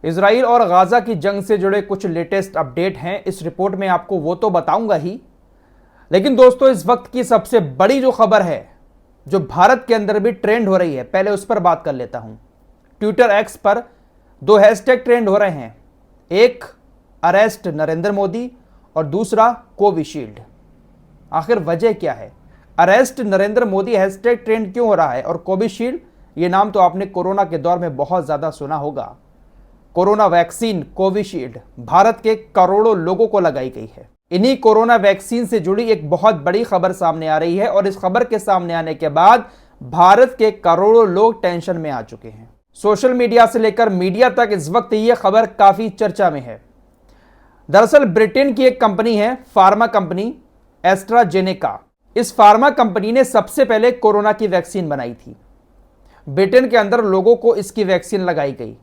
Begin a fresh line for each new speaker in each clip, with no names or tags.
Israel और Gaza की जंग से जुड़े कुछ लेटेस्ट अपडेट हैं। इस रिपोर्ट में आपको वो तो बताऊंगा ही, लेकिन दोस्तों इस वक्त की सबसे बड़ी जो खबर है जो भारत के अंदर भी ट्रेंड हो रही है, पहले उस पर बात कर लेता हूं। ट्विटर एक्स पर दो हैशटैग ट्रेंड हो रहे हैं, एक अरेस्ट नरेंद्र मोदी और दूसरा कोविशील्ड। आखिर वजह क्या है? Arrest Narendra Modi hashtag trend क्यों हो रहा है और कोविशील्ड, ये नाम तो आपने कोरोना के दौर में बहुत ज्यादा सुना होगा। कोरोना वैक्सीन कोविशील्ड भारत के करोड़ों लोगों को लगाई गई है। इन्हीं कोरोना वैक्सीन से जुड़ी एक बहुत बड़ी खबर सामने आ रही है और इस खबर के सामने आने के बाद भारत के करोड़ों लोग टेंशन में आ चुके हैं। सोशल मीडिया से लेकर मीडिया तक इस वक्त यह खबर काफी चर्चा में है। दरअसल ब्रिटेन की एक कंपनी है, फार्मा कंपनी एस्ट्राजेनेका। इस फार्मा कंपनी ने सबसे पहले कोरोना की वैक्सीन बनाई थी। ब्रिटेन के अंदर लोगों को इसकी वैक्सीन लगाई गई।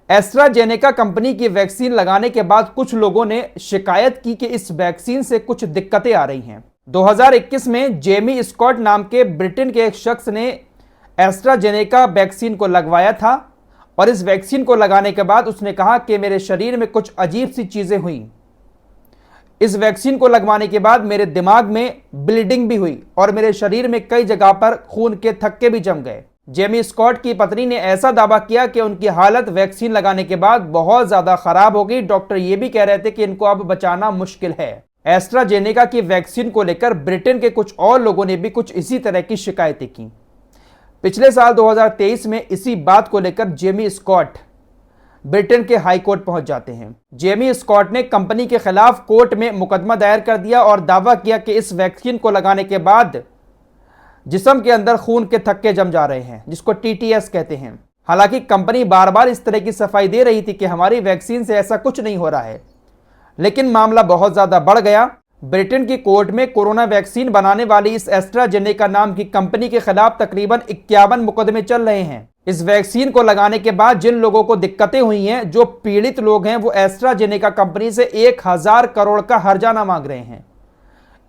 एस्ट्राजेनेका कंपनी की वैक्सीन लगाने के बाद कुछ लोगों ने शिकायत की कि इस वैक्सीन से कुछ दिक्कतें आ रही हैं। 2021 में जेमी स्कॉट नाम के ब्रिटेन के एक शख्स ने एस्ट्राजेनेका वैक्सीन को लगवाया था और इस वैक्सीन को लगाने के बाद उसने कहा कि मेरे शरीर में कुछ अजीब सी चीजें हुई। इस वैक्सीन को लगवाने के बाद मेरे दिमाग में ब्लीडिंग भी हुई और मेरे शरीर में कई जगह पर खून के थक्के भी जम गए। जेमी स्कॉट की पत्नी ने ऐसा दावा किया कि उनकी हालत वैक्सीन लगाने के बाद बहुत ज्यादा खराब हो गई। डॉक्टर ये भी कह रहे थे कि इनको अब बचाना मुश्किल है। एस्ट्राजेनेका की वैक्सीन को लेकर ब्रिटेन के कुछ और लोगों ने भी कुछ इसी तरह की शिकायतें की। पिछले साल 2023 में इसी बात को लेकर जेमी स्कॉट ब्रिटेन के हाई कोर्ट पहुंच जाते हैं। जेमी स्कॉट ने कंपनी के खिलाफ कोर्ट में मुकदमा दायर कर दिया और दावा किया कि इस वैक्सीन को लगाने के बाद जिस्म के अंदर खून के थक्के जम जा रहे हैं, जिसको टीटीएस कहते हैं। हालांकि कंपनी बार बार इस तरह की सफाई दे रही थी कि हमारी वैक्सीन से ऐसा कुछ नहीं हो रहा है, लेकिन मामला बहुत ज्यादा बढ़ गया। ब्रिटेन की कोर्ट में कोरोना वैक्सीन बनाने वाली इस एस्ट्राजेनेका नाम की कंपनी के खिलाफ तकरीबन 51 मुकदमे चल रहे हैं। इस वैक्सीन को लगाने के बाद जिन लोगों को दिक्कतें हुई हैं, जो पीड़ित लोग हैं, वो एस्ट्राजेनेका कंपनी से 1000 करोड़ का हर्जाना मांग रहे हैं।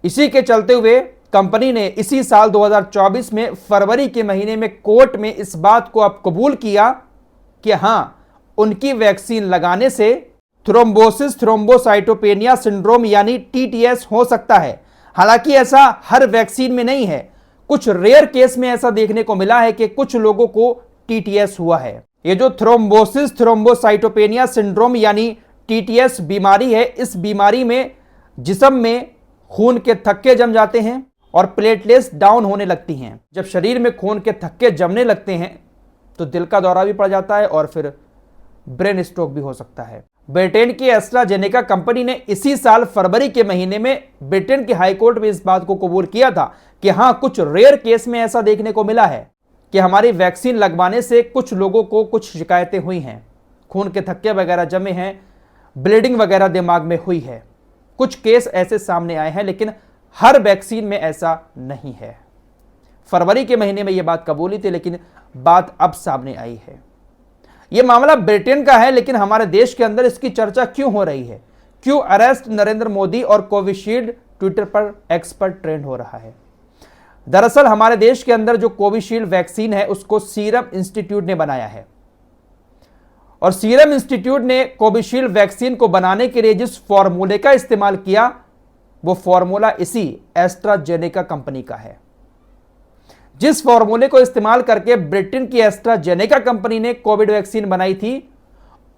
इसी के चलते हुए कंपनी ने इसी साल 2024 में फरवरी के महीने में कोर्ट में इस बात को अब कबूल किया कि हां, उनकी वैक्सीन लगाने से थ्रोम्बोसिस थ्रोम्बोसाइटोपेनिया सिंड्रोम यानी टीटीएस हो सकता है। हालांकि ऐसा हर वैक्सीन में नहीं है, कुछ रेयर केस में ऐसा देखने को मिला है कि कुछ लोगों को टीटीएस हुआ है। ये जो थ्रोम्बोसिस थ्रोम्बोसाइटोपेनिया सिंड्रोम यानी टीटीएस बीमारी है, इस बीमारी में जिस्म में खून के थक्के जम जाते हैं और प्लेटलेट्स डाउन होने लगती हैं। जब शरीर में खून के थक्के जमने लगते हैं तो दिल का दौरा भी पड़ जाता है और फिर ब्रेन स्ट्रोक भी हो सकता है। ब्रिटेन की एस्ट्राजेनेका कंपनी ने इसी साल फरवरी के महीने में ब्रिटेन के हाई कोर्ट में इस बात को कबूल किया था कि हां, कुछ रेयर केस में ऐसा देखने को मिला है कि हमारी वैक्सीन लगवाने से कुछ लोगों को कुछ शिकायतें हुई हैं, खून के थक्के वगैरह जमे हैं, ब्लीडिंग वगैरह दिमाग में हुई है। कुछ केस ऐसे सामने आए हैं, लेकिन हर वैक्सीन में ऐसा नहीं है। फरवरी के महीने में यह बात कबूली थी, लेकिन बात अब सामने आई है। यह मामला ब्रिटेन का है, लेकिन हमारे देश के अंदर इसकी चर्चा क्यों हो रही है? क्यों अरेस्ट नरेंद्र मोदी और कोविशील्ड ट्विटर पर एक्स पर ट्रेंड हो रहा है? दरअसल हमारे देश के अंदर जो कोविशील्ड वैक्सीन है उसको सीरम इंस्टीट्यूट ने बनाया है और सीरम इंस्टीट्यूट ने कोविशील्ड वैक्सीन को बनाने के लिए जिस फॉर्मूले का इस्तेमाल किया, वो फॉर्मूला इसी एस्ट्राजेनेका कंपनी का है। जिस फॉर्मूले को इस्तेमाल करके ब्रिटेन की एस्ट्राजेनेका कंपनी ने कोविड वैक्सीन बनाई थी,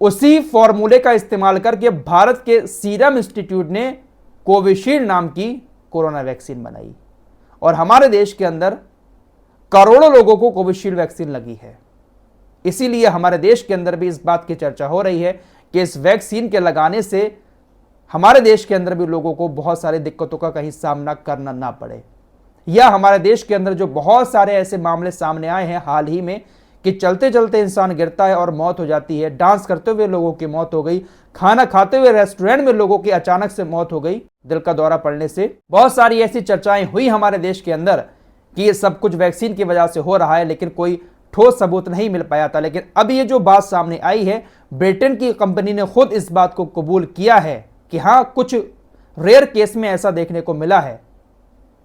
उसी फॉर्मूले का इस्तेमाल करके भारत के सीरम इंस्टीट्यूट ने कोविशील्ड नाम की कोरोना वैक्सीन बनाई और हमारे देश के अंदर करोड़ों लोगों को कोविशील्ड वैक्सीन लगी है। इसीलिए हमारे देश के अंदर भी इस बात की चर्चा हो रही है कि इस वैक्सीन के लगाने से हमारे देश के अंदर भी लोगों को बहुत सारी दिक्कतों का कहीं सामना करना ना पड़े, या हमारे देश के अंदर जो बहुत सारे ऐसे मामले सामने आए हैं हाल ही में कि चलते चलते इंसान गिरता है और मौत हो जाती है, डांस करते हुए लोगों की मौत हो गई, खाना खाते हुए रेस्टोरेंट में लोगों की अचानक से मौत हो गई दिल का दौरा पड़ने से। बहुत सारी ऐसी चर्चाएं हुई हमारे देश के अंदर कि ये सब कुछ वैक्सीन की वजह से हो रहा है, लेकिन कोई ठोस सबूत नहीं मिल पाया था। लेकिन अब ये जो बात सामने आई है, ब्रिटेन की कंपनी ने खुद इस बात को कबूल किया है कि हाँ, कुछ रेयर केस में ऐसा देखने को मिला है।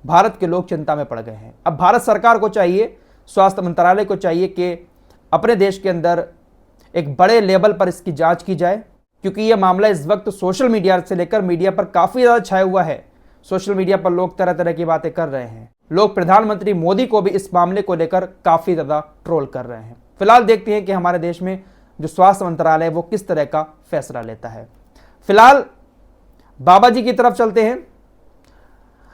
भारत के लोग चिंता में पड़ गए हैं। अब भारत सरकार को चाहिए, स्वास्थ्य मंत्रालय को चाहिए कि अपने देश के अंदर एक बड़े लेवल पर इसकी जांच की जाए, क्योंकि यह मामला इस वक्त सोशल मीडिया से लेकर मीडिया पर काफी ज्यादा छाया हुआ है। सोशल मीडिया पर लोग तरह तरह की बातें कर रहे हैं। लोग प्रधानमंत्री मोदी को भी इस मामले को लेकर काफी ज्यादा ट्रोल कर रहे हैं। फिलहाल देखते हैं कि हमारे देश में जो स्वास्थ्य मंत्रालय है वो किस तरह का फैसला लेता है। फिलहाल बाबा जी की तरफ चलते हैं।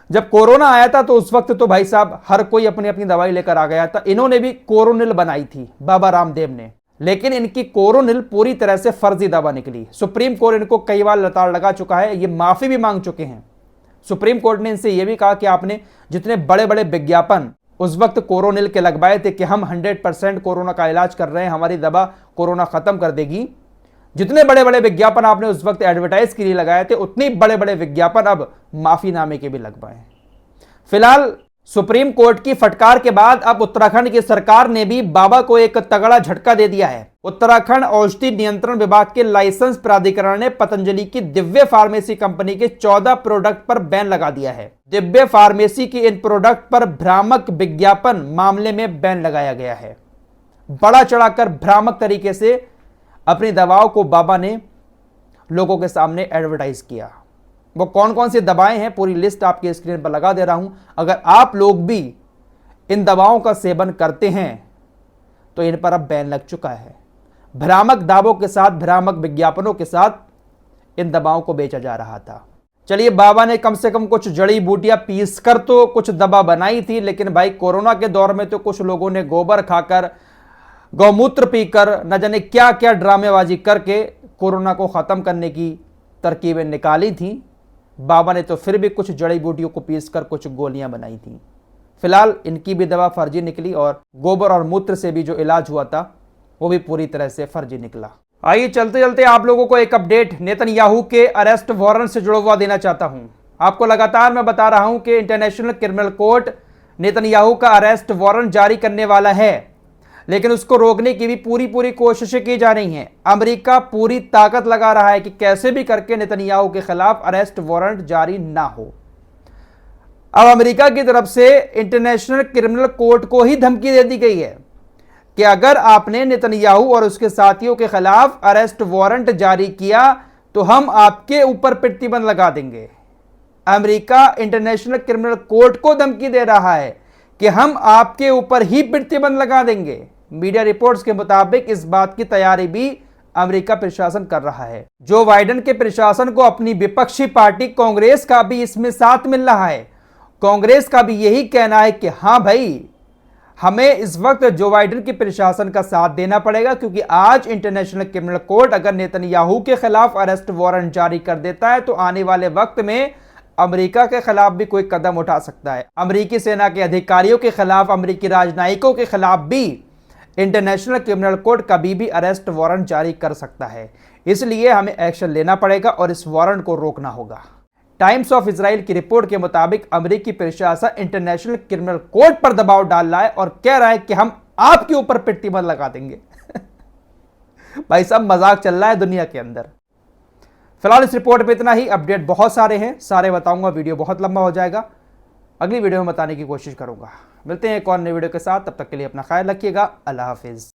जब कोरोना आया था तो उस वक्त तो भाई साहब हर कोई अपनी अपनी दवाई लेकर आ गया था। इन्होंने भी कोरोनिल बनाई थी, बाबा रामदेव ने, लेकिन इनकी कोरोनिल पूरी तरह से फर्जी दवा निकली। सुप्रीम कोर्ट इनको कई बार लताड़ लगा चुका है, ये माफी भी मांग चुके हैं। सुप्रीम कोर्ट ने इनसे यह भी कहा कि आपने जितने बड़े बड़े विज्ञापन उस वक्त कोरोनिल के लगवाए थे कि हम 100% कोरोना का इलाज कर रहे हैं, हमारी दवा कोरोना खत्म कर देगी, जितने बड़े बड़े विज्ञापन आपने उस वक्त एडवर्टाइज के लिए लगाए थे, उतनी बड़े बड़े विज्ञापन अब माफीनामे के भी लगवाए। फिलहाल सुप्रीम कोर्ट की फटकार के बाद अब उत्तराखंड की सरकार ने भी बाबा को एक तगड़ा झटका दे दिया है। उत्तराखंड औषधि नियंत्रण विभाग के लाइसेंस प्राधिकरण ने पतंजलि की दिव्य फार्मेसी कंपनी के 14 प्रोडक्ट पर बैन लगा दिया है। दिव्य फार्मेसी की इन प्रोडक्ट पर भ्रामक विज्ञापन मामले में बैन लगाया गया है। बड़ा चढ़ाकर भ्रामक तरीके से अपनी दवाओं को बाबा ने लोगों के सामने एडवर्टाइज किया। वो कौन कौन सी दवाएं हैं पूरी लिस्ट आपके स्क्रीन पर लगा दे रहा हूं। अगर आप लोग भी इन दवाओं का सेवन करते हैं तो इन पर अब बैन लग चुका है। भ्रामक दावों के साथ, भ्रामक विज्ञापनों के साथ इन दवाओं को बेचा जा रहा था। चलिए, बाबा ने कम से कम कुछ जड़ी बूटियां पीस कर तो कुछ दवा बनाई थी, लेकिन भाई कोरोना के दौर में तो कुछ लोगों ने गोबर खाकर, गौमूत्र पीकर, न जाने क्या क्या ड्रामेबाजी करके कोरोना को खत्म करने की तरकीबें निकाली थी। बाबा ने तो फिर भी कुछ जड़ी बूटियों को पीसकर कुछ गोलियां बनाई थी। फिलहाल इनकी भी दवा फर्जी निकली और गोबर और मूत्र से भी जो इलाज हुआ था वो भी पूरी तरह से फर्जी निकला। आइए चलते चलते आप लोगों को एक अपडेट नेतन्याहू के अरेस्ट वारंट से जुड़ा हुआ देना चाहता हूं। आपको लगातार मैं बता रहा हूं कि इंटरनेशनल क्रिमिनल कोर्ट नेतन्याहू का अरेस्ट वारंट जारी करने वाला है, लेकिन उसको रोकने की भी पूरी कोशिशें की जा रही हैं। अमेरिका पूरी ताकत लगा रहा है कि कैसे भी करके नेतन्याहू के खिलाफ अरेस्ट वारंट जारी ना हो। अब अमेरिका की तरफ से इंटरनेशनल क्रिमिनल कोर्ट को ही धमकी दे दी गई है कि अगर आपने नेतन्याहू और उसके साथियों के खिलाफ अरेस्ट वारंट जारी किया तो हम आपके ऊपर प्रतिबंध लगा देंगे। अमेरिका इंटरनेशनल क्रिमिनल कोर्ट को धमकी दे रहा है कि हम आपके ऊपर ही प्रतिबंध लगा देंगे। मीडिया रिपोर्ट्स के मुताबिक इस बात की तैयारी भी अमेरिका प्रशासन कर रहा है। जो बाइडेन के प्रशासन को अपनी विपक्षी पार्टी कांग्रेस का भी इसमें साथ मिल रहा है। कांग्रेस का भी यही कहना है कि हां भाई, हमें इस वक्त जो बाइडेन के प्रशासन का साथ देना पड़ेगा, क्योंकि आज इंटरनेशनल क्रिमिनल कोर्ट अगर नेतन्याहू के खिलाफ अरेस्ट वारंट जारी कर देता है तो आने वाले वक्त में अमेरिका के खिलाफ भी कोई कदम उठा सकता है। अमेरिकी सेना के अधिकारियों के खिलाफ, अमेरिकी राजनयिकों के खिलाफ भी इंटरनेशनल क्रिमिनल कोर्ट कभी भी अरेस्ट वारंट जारी कर सकता है। इसलिए हमें एक्शन लेना पड़ेगा और इस वारंट को रोकना होगा। टाइम्स ऑफ इजराइल की रिपोर्ट के मुताबिक अमेरिकी प्रशासन इंटरनेशनल क्रिमिनल कोर्ट पर दबाव डाल रहा है और कह रहा है कि हम आपके ऊपर प्रतिबंध लगा देंगे। भाई साहब, मजाक चल रहा है दुनिया के अंदर। फिलहाल इस रिपोर्ट पे इतना ही। अपडेट बहुत सारे हैं, सारे बताऊंगा, वीडियो बहुत लंबा हो जाएगा। अगली वीडियो में बताने की कोशिश करूंगा। मिलते हैं एक और नई वीडियो के साथ, तब तक के लिए अपना ख्याल रखिएगा। अल्लाह हाफिज।